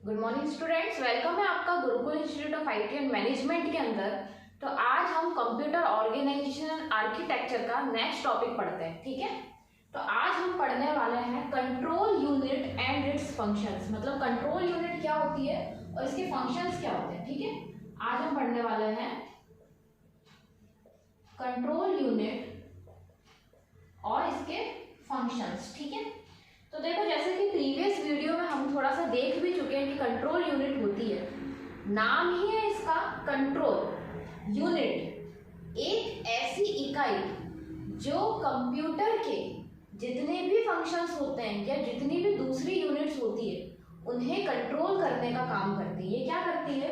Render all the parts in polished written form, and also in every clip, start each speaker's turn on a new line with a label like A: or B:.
A: Good morning students, welcome है आपका Gurukul institute of IT and management के अंदर। तो आज हम कंप्यूटर ऑर्गेनाइजेशन एंड आर्किटेक्चर का नेक्स्ट टॉपिक पढ़ते हैं। ठीक है, तो आज हम पढ़ने वाले हैं control unit and it's functions. मतलब कंट्रोल यूनिट क्या होती है और इसके फंक्शंस क्या होते हैं। ठीक है, आज हम पढ़ने वाले हैं कंट्रोल यूनिट और इसके फंक्शंस। ठीक है, तो देखो जैसे कि प्रीवियस वीडियो में हम थोड़ा सा देख भी चुके हैं कि कंट्रोल यूनिट होती है, नाम ही है इसका कंट्रोल यूनिट। एक ऐसी इकाई जो कंप्यूटर के जितने भी फंक्शंस होते हैं या जितनी भी दूसरी यूनिट्स होती है उन्हें कंट्रोल करने का काम करती है। ये क्या करती है,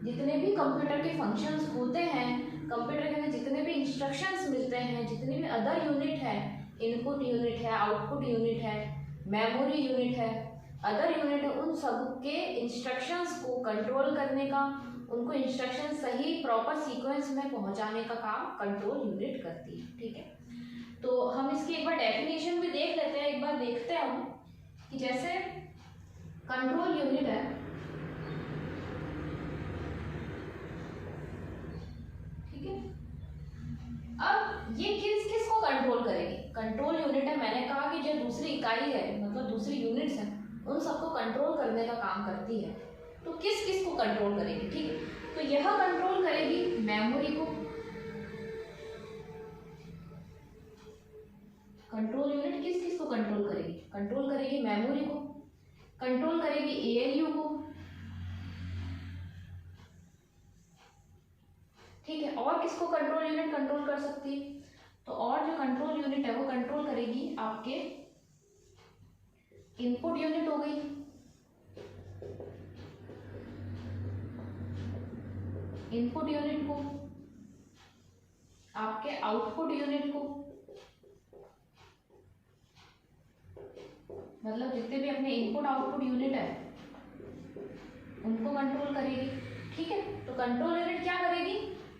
A: जितने भी कंप्यूटर के फंक्शंस होते हैं, कंप्यूटर के अंदर जितने भी इंस्ट्रक्शंस मिलते हैं, जितनी भी अदर यूनिट है, इनपुट यूनिट है, आउटपुट यूनिट है, मेमोरी यूनिट है, अदर यूनिट है, उन सब के इंस्ट्रक्शंस को कंट्रोल करने का, उनको इंस्ट्रक्शन सही प्रॉपर सीक्वेंस में पहुंचाने का काम कंट्रोल यूनिट करती है। ठीक है, तो हम इसकी एक बार डेफिनेशन भी देख लेते हैं। एक बार देखते हैं हम कि जैसे कंट्रोल यूनिट है, ठीक है, अब ये किस किस को कंट्रोल करेगी। कंट्रोल यूनिट है, मैंने कहा कि जो दूसरी इकाई है मतलब दूसरी यूनिट्स हैं उन सबको कंट्रोल करने का काम करती है। तो किस किस को कंट्रोल करेगी। ठीक है, तो यह कंट्रोल करेगी मेमोरी को, कंट्रोल यूनिट किस किस को कंट्रोल करेगी, कंट्रोल करेगी मेमोरी को, कंट्रोल करेगी एएलयू को। ठीक है, और किसको कंट्रोल यूनिट कंट्रोल कर सकती है, तो और जो कंट्रोल यूनिट है वो कंट्रोल करेगी आपके इनपुट यूनिट हो गई, इनपुट यूनिट को, आपके आउटपुट यूनिट को, मतलब जितने भी अपने इनपुट आउटपुट यूनिट है उनको कंट्रोल करेगी। ठीक है, तो कंट्रोल यूनिट क्या करेगी,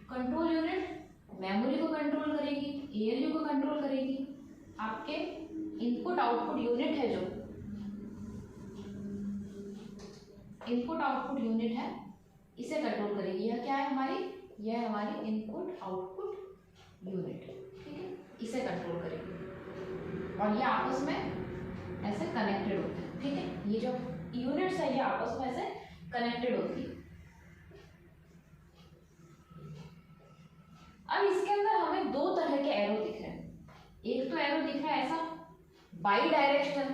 A: कंट्रोल यूनिट मेमोरी को कंट्रोल करेगी, एएलयू को कंट्रोल करेगी, आपके इनपुट आउटपुट यूनिट है, जो इनपुट आउटपुट यूनिट है इसे कंट्रोल करेगी। यह क्या है हमारी, यह है हमारी इनपुट आउटपुट यूनिट। ठीक है, इसे कंट्रोल करेगी और ये आपस में ऐसे कनेक्टेड होते हैं। ठीक है, ये जो यूनिट्स है ये आपस में ऐसे कनेक्टेड होती है। अब इसके अंदर हमें दो तरह के एरो दिख रहे हैं। एक तो एरो दिख रहा है ऐसा बाई डायरेक्शनल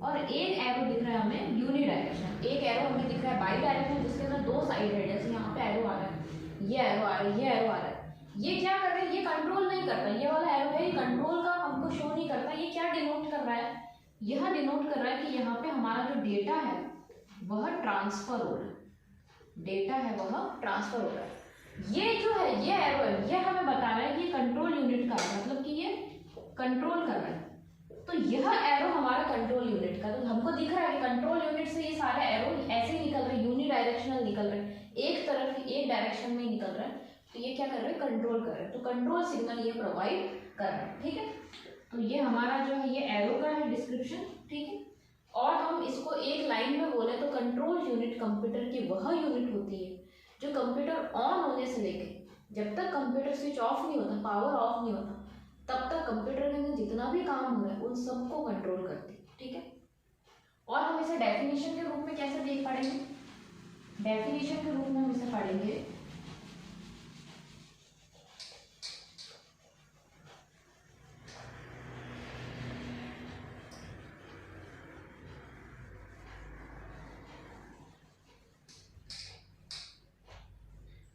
A: और एक एरो दिख रहा है हमें यूनी डायरेक्शनल। एक एरो हमें दिख रहा है बाई डायरेक्शनल जिसके अंदर दो साइड है, जैसे यहाँ पे एरो आ रहा है, ये एरो आ रहा है, ये एरो आ रहा है। ये क्या कर रहा है, ये कंट्रोल नहीं करता। ये वाला एरो है, ये कंट्रोल का हमको शो नहीं करता। ये क्या डिनोट कर रहा है, यह डिनोट कर रहा है कि यहाँ पे हमारा जो डेटा है वह ट्रांसफर हो रहा है, डेटा है वह ट्रांसफर हो रहा है। ये जो है ये एरो है, ये हमें बता रहा है कि कंट्रोल यूनिट का है, मतलब कि ये कंट्रोल कर रहा है। तो यह एरो हमारा कंट्रोल यूनिट का, तो हमको दिख रहा है कि कंट्रोल यूनिट से ये सारे एरो ऐसे ही निकल रहे हैं, यूनी डायरेक्शनल निकल रहे हैं, एक तरफ एक डायरेक्शन में निकल रहा है। तो ये क्या कर रहे हैं, कंट्रोल कर रहे हैं, तो कंट्रोल सिग्नल ये प्रोवाइड कर रहे हैं। ठीक है, तो ये हमारा जो है ये एरो का है डिस्क्रिप्शन। ठीक है, और हम इसको एक लाइन में बोले तो कंट्रोल यूनिट कंप्यूटर की वह यूनिट होती है जो कंप्यूटर ऑन होने से लेके जब तक कंप्यूटर स्विच ऑफ नहीं होता, पावर ऑफ नहीं होता, तब तक कंप्यूटर के अंदर जितना भी काम हो रहा है उन सबको कंट्रोल करती है। ठीक है, और हम इसे डेफिनेशन के रूप में कैसे देख पढ़ेंगे, डेफिनेशन के रूप में हम इसे पढ़ेंगे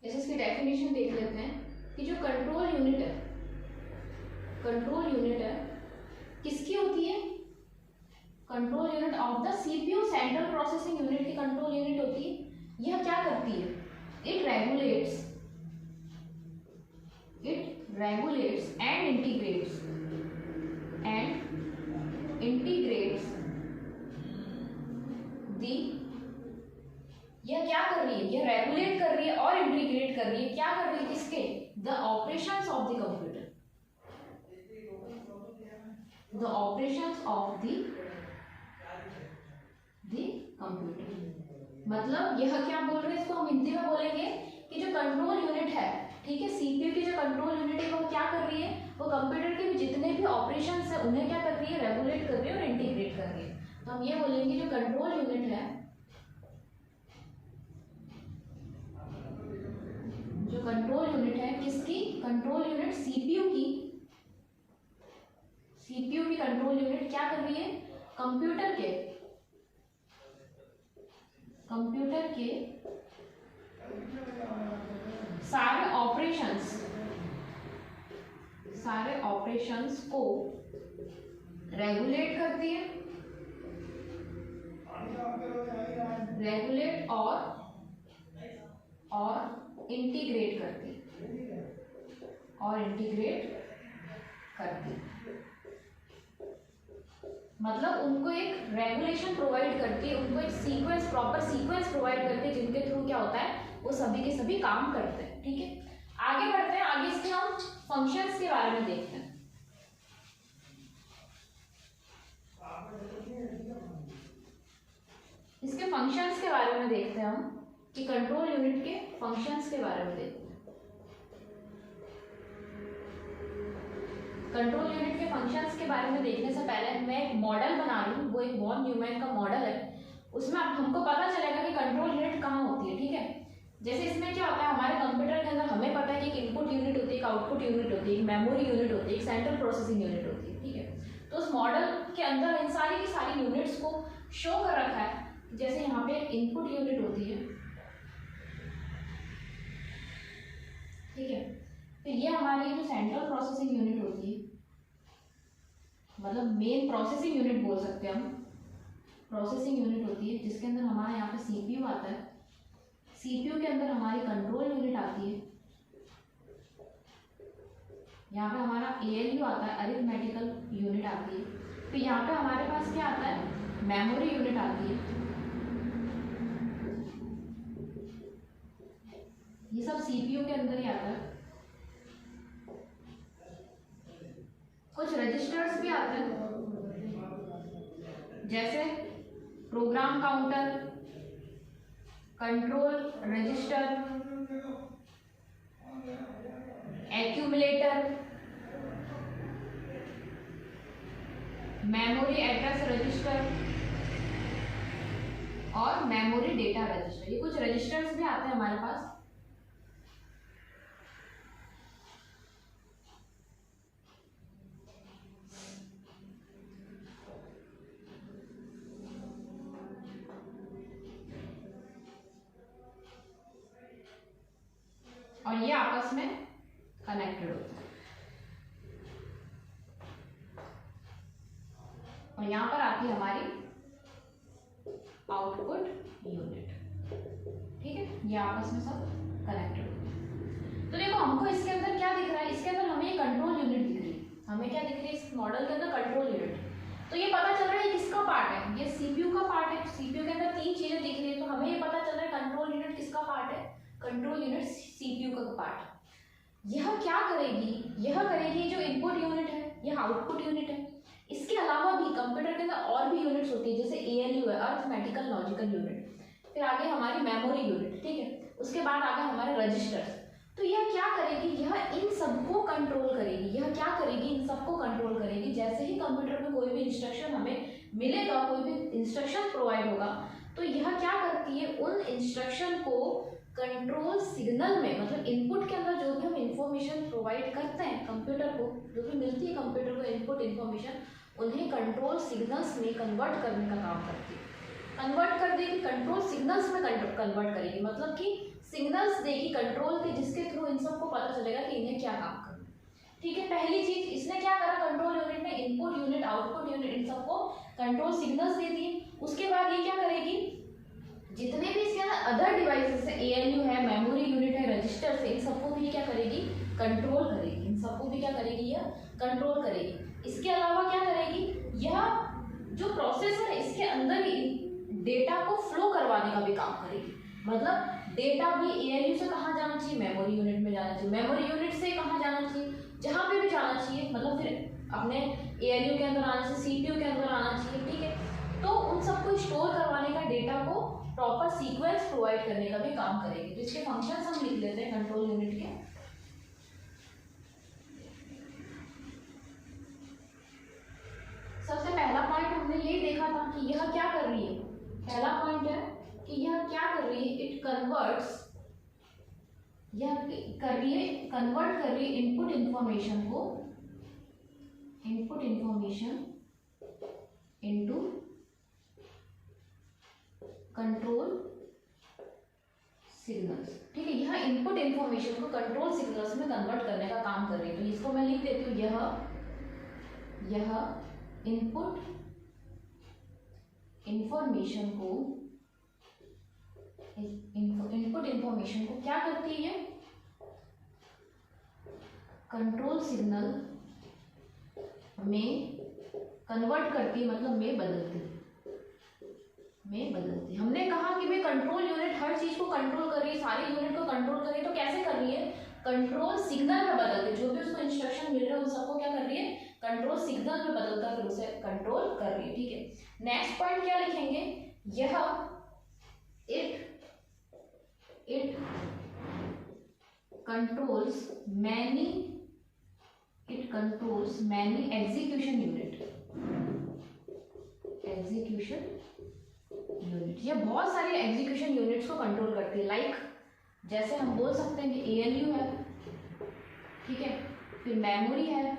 A: जैसे इसकी डेफिनेशन देख लेते हैं कि जो कंट्रोल यूनिट है, कंट्रोल यूनिट है किसकी होती है, control unit of the CPU central processing unit की कंट्रोल यूनिट होती है। यह क्या करती है, इट रेगुलेट्स एंड इंटीग्रेट्स दी, यह क्या कर रही है, यह रेगुलेट कर रही है और इंटीग्रेट कर रही है। क्या कर रही है, किसके, the operations of the computer, the operations of the computer. मतलब यह क्या बोल रहे हैं, इसको हम हिंदी में बोलेंगे कि जो कंट्रोल यूनिट है, ठीक है, सीपीयू की जो कंट्रोल यूनिट है वो क्या कर रही है, वो कंप्यूटर के जितने भी ऑपरेशंस है उन्हें क्या कर रही है, रेगुलेट कर रही है और इंटीग्रेट कर रही है। तो हम ये बोलेंगे जो कंट्रोल यूनिट है, जो कंट्रोल यूनिट है किसकी, कंट्रोल यूनिट सीपीयू की, सीपीयू की कंट्रोल यूनिट क्या कर रही है, कंप्यूटर के सारे ऑपरेशंस को रेगुलेट करती है, रेगुलेट और इंटीग्रेट करती है। मतलब उनको एक रेगुलेशन प्रोवाइड करती है, उनको एक सीक्वेंस, प्रॉपर सीक्वेंस प्रोवाइड करती है जिनके थ्रू क्या होता है, वो सभी के सभी काम करते हैं। ठीक है, आगे बढ़ते हैं, आगे इसके हम फंक्शंस के बारे में देखते हैं। इसके फंक्शंस के बारे में देखते हैं हम कि कंट्रोल यूनिट के फंक्शंस के बारे में देखते हैं। कंट्रोल यूनिट के फंक्शंस के बारे में देखने से पहले मैं एक मॉडल बना रही हूँ, वो एक वॉन न्यूमैन का मॉडल है। उसमें हमको पता चलेगा कि कंट्रोल यूनिट कहाँ होती है। ठीक है, जैसे इसमें क्या होता है, हमारे कंप्यूटर के अंदर हमें पता है कि एक इनपुट यूनिट होती है, एक आउटपुट यूनिट होती है, एक मेमोरी यूनिट होती है, एक सेंट्रल प्रोसेसिंग यूनिट होती है। ठीक है, तो उस मॉडल के अंदर इन सारी की सारी यूनिट्स को शो कर रखा है। जैसे यहाँ पे एक इनपुट यूनिट होती है, ठीक है, तो ये हमारी जो सेंट्रल प्रोसेसिंग यूनिट होती है, मतलब मेन प्रोसेसिंग यूनिट बोल सकते हैं हम, प्रोसेसिंग यूनिट होती है, जिसके अंदर हमारे यहाँ पे सीपीयू आता है। सीपीयू के अंदर हमारी कंट्रोल यूनिट आती है, यहाँ पे हमारा एएलयू आता है, अरिथमेटिकल यूनिट आती है। फिर यहाँ पे हमारे पास क्या आता है, मेमोरी यूनिट आती है। ये सब सीपीयू के अंदर ही आता है। कुछ रजिस्टर्स भी आते हैं, जैसे program counter, control register, accumulator, memory address register और मेमोरी डेटा रजिस्टर। ये कुछ रजिस्टर्स भी आते हैं हमारे पास। और ये आपस में कनेक्टेड होते हैं। और यहां पर आती है हमारी आउटपुट यूनिट। ठीक है, ये आपस में सब कनेक्टेड होते हैं। तो देखो हमको इसके अंदर क्या दिख रहा है, इसके अंदर हमें कंट्रोल यूनिट दिख रही है। हमें क्या दिख रही है इस मॉडल के अंदर, कंट्रोल यूनिट। तो ये पता चल रहा है किसका पार्ट है, ये सीपीयू का पार्ट है। सीपीयू के अंदर तीन चीजें दिख रही है, तो हमें ये पता चल रहा है कंट्रोल यूनिट किसका पार्ट है, कंट्रोल यूनिट सीपीयू का पार्ट है। यह क्या करेगी, यह करेगी जो इनपुट यूनिट है, यह आउटपुट यूनिट है। इसके अलावा भी कंप्यूटर के अंदर और भी यूनिट्स होती है, जैसे एएलयू है, अरिथमेटिकल लॉजिकल यूनिट। फिर आगे हमारी मेमोरी यूनिट, ठीक है, उसके बाद आगे हमारे रजिस्टर्स। तो यह क्या करेगी, यह इन सबको कंट्रोल करेगी। यह क्या करेगी, इन सबको कंट्रोल करेगी। जैसे ही कंप्यूटर में कोई भी इंस्ट्रक्शन हमें मिलेगा, कोई भी इंस्ट्रक्शन प्रोवाइड होगा, तो यह क्या करती है, उन इंस्ट्रक्शन को कंट्रोल सिग्नल में, मतलब इनपुट के अंदर जो भी हम इंफॉर्मेशन प्रोवाइड करते हैं कंप्यूटर को, जो भी मिलती है कंप्यूटर को इनपुट इंफॉर्मेशन, उन्हें कंट्रोल सिग्नल्स में कन्वर्ट करने का काम करती है। कन्वर्ट कर देगी, कंट्रोल सिग्नल्स में कन्वर्ट करेगी, मतलब कि सिग्नल्स देगी कंट्रोल के, जिसके थ्रू इन सबको पता चलेगा कि इन्हें क्या काम करना है। ठीक है, पहली चीज इसने क्या करा, कंट्रोल यूनिट ने इनपुट यूनिट, आउटपुट यूनिट, इन सबको कंट्रोल सिग्नल्स दे दिए। उसके बाद ये क्या करेगी, जितने भी इसके अंदर अदर डिवाइसेस है, एएलयू है, मेमोरी यूनिट है, रजिस्टर्स है, इन सबको भी क्या करेगी, कंट्रोल करेगी। इन सबको भी क्या करेगी, यह कंट्रोल करेगी। इसके अलावा क्या करेगी, यह जो प्रोसेसर है इसके अंदर ही डेटा को फ्लो करवाने का भी काम करेगी। मतलब डेटा भी एएलयू से कहाँ जाना चाहिए, मेमोरी यूनिट में जाना चाहिए, मेमोरी यूनिट से कहाँ जाना चाहिए, जहाँ पे भी जाना चाहिए, मतलब फिर अपने एएलयू के अंदर आना चाहिए, सीपीयू के अंदर आना चाहिए। ठीक है, तो उन सबको स्टोर करवाने का, डेटा को प्रॉपर सीक्वेंस प्रोवाइड करने का भी काम करेगी। तो इसके फंक्शंस हम लिख लेते हैं कंट्रोल यूनिट के। सबसे पहला पॉइंट हमने ये देखा था कि यह क्या कर रही है। पहला पॉइंट है कि यह क्या कर रही है, इट कन्वर्ट्स, यह कर रही है, कन्वर्ट कर रही है इनपुट इंफॉर्मेशन को, input information into control signals. ठीक है, यह इनपुट इंफॉर्मेशन को कंट्रोल सिग्नल्स में कन्वर्ट करने का काम कर रही है। तो इसको मैं लिख देती हूँ, यह इनपुट इंफॉर्मेशन को, इनपुट इंफॉर्मेशन को क्या करती है, कंट्रोल सिग्नल में कन्वर्ट करती है, मतलब में बदलती है, में बदलती है। हमने कहा कि भाई कंट्रोल यूनिट हर चीज को कंट्रोल कर रही है, सारी यूनिट को कंट्रोल कर रही है, तो कैसे कर रही है, कंट्रोल सिग्नल में बदलती है। जो भी उसको इंस्ट्रक्शन मिल रहा है उन सबको क्या कर रही है, कंट्रोल सिग्नल में बदलकर फिर उसे कंट्रोल कर रही है। ठीक है, नेक्स्ट पॉइंट क्या लिखेंगे, यह it controls many, it controls many execution unit, execution unit, ये बहुत सारी एग्जीक्यूशन यूनिट्स को कंट्रोल करती है। लाइक जैसे हम बोल सकते हैं कि ALU है, ठीक है, फिर मेमोरी है,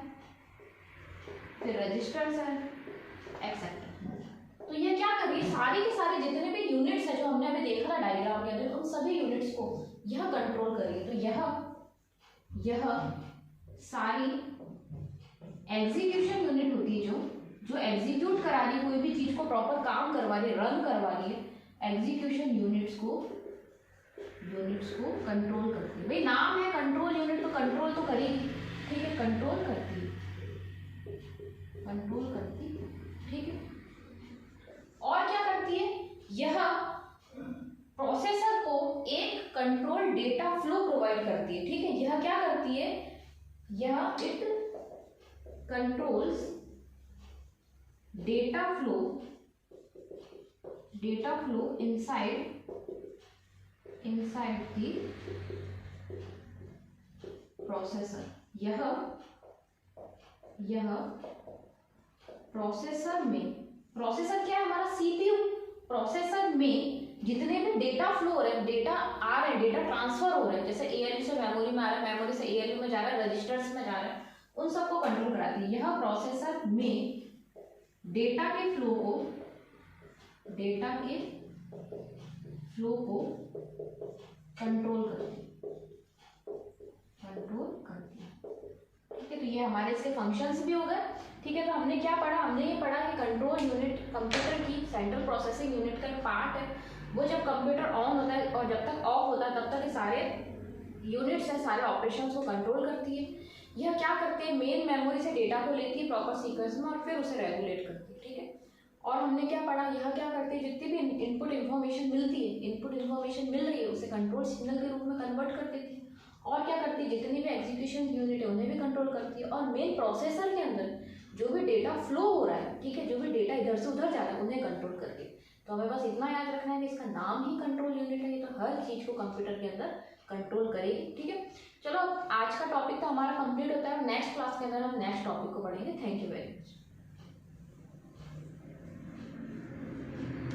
A: फिर रजिस्टर्स है, एक्सेट्रा। तो ये क्या कर रही है, सारी के सारे जितने भी यूनिट्स है जो हमने अभी देखा डायग्राम के अंदर, उन सभी यूनिट्स को यह कंट्रोल कर रही है। तो यह सारी एग्जीक्यूशन यूनिट होती है जो एग्जीक्यूट करा रही है, कोई भी चीज को प्रॉपर काम करवा रही है, रन करवा रही है, एग्जीक्यूशन यूनिट्स को कंट्रोल करती है। भाई नाम है कंट्रोल यूनिट, तो कंट्रोल तो करेगी। ठीक है, कंट्रोल करती है, कंट्रोल करती है। ठीक है, और क्या करती है, यह प्रोसेसर को एक कंट्रोल डेटा फ्लो प्रोवाइड करती है। ठीक है, यह क्या करती है, यह it controls data flow inside the processor. यह प्रोसेसर में, प्रोसेसर क्या है हमारा, CPU। प्रोसेसर में जितने भी डेटा फ्लो हो रहे हैं, डेटा आ रहे हैं, डेटा ट्रांसफर हो रहे हैं, जैसे ALU से मेमोरी में आ रहा है, मेमोरी से ALU में जा रहा है, रजिस्टर्स में जा रहा है, उन सबको कंट्रोल कराती है। यह प्रोसेसर में डेटा के फ्लो को कंट्रोल करती है। ठीक है, तो ये हमारे इसके फंक्शंस भी हो गए। ठीक है, तो हमने क्या पढ़ा, हमने ये पढ़ा कि कंट्रोल यूनिट कंप्यूटर की सेंट्रल प्रोसेसिंग यूनिट का एक पार्ट है। वो जब कंप्यूटर ऑन होता है और जब तक ऑफ होता है तब तक ये सारे यूनिट्स हैं, सारे ऑपरेशंस को कंट्रोल करती है। यह क्या करते हैं, मेन मेमोरी से डेटा को लेती है प्रॉपर सीक्वेंस में और फिर उसे रेगुलेट करती है। ठीक है, और हमने क्या पढ़ा, यह क्या करती है, जितनी भी इनपुट इन्फॉर्मेशन मिलती है, इनपुट इन्फॉर्मेशन मिल रही है, उसे कंट्रोल सिग्नल के रूप में कन्वर्ट कर देती है। और क्या करती है, जितनी भी एग्जीक्यूशन यूनिट है उन्हें भी कंट्रोल करती है। और मेन प्रोसेसर के अंदर जो भी डेटा फ्लो हो रहा है, ठीक है, जो भी डेटा इधर से उधर जा रहा है, उन्हें कंट्रोल करती है। तो हमें बस इतना याद रखना है कि इसका नाम ही कंट्रोल यूनिट है, ये तो हर चीज को कंप्यूटर के अंदर कंट्रोल करेगी। ठीक है, चलो आज का टॉपिक तो हमारा कंप्लीट होता है। नेक्स्ट क्लास के अंदर हम नेक्स्ट टॉपिक को पढ़ेंगे। Thank you very much.